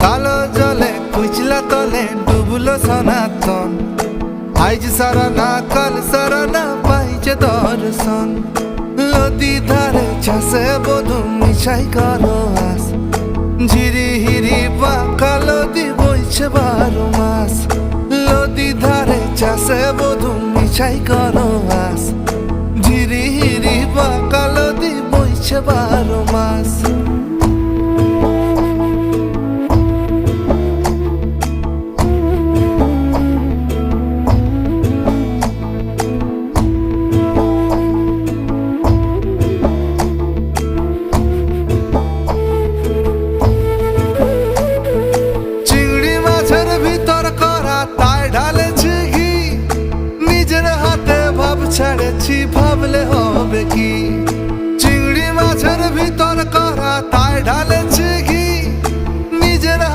কালো জলে কুচলা তলে ডুবলো সনাতন। আইজ সারা না কাল সারা না পাইছে দর্শন। নদী ধারে চাষে বধু মিছাই করো আস। ঝিরি হিরি বাঁকা নদী বইছে 12 মাস। নদী ধারে চাষে বধু মিছাই করো আস। ঝিরি হিরি বাঁকা নদী বইছে 12 মাস। ছেড়েছি ভাবলে হবে কি? চিংড়ি মাছের ভিতর করা তাই ঢালেছি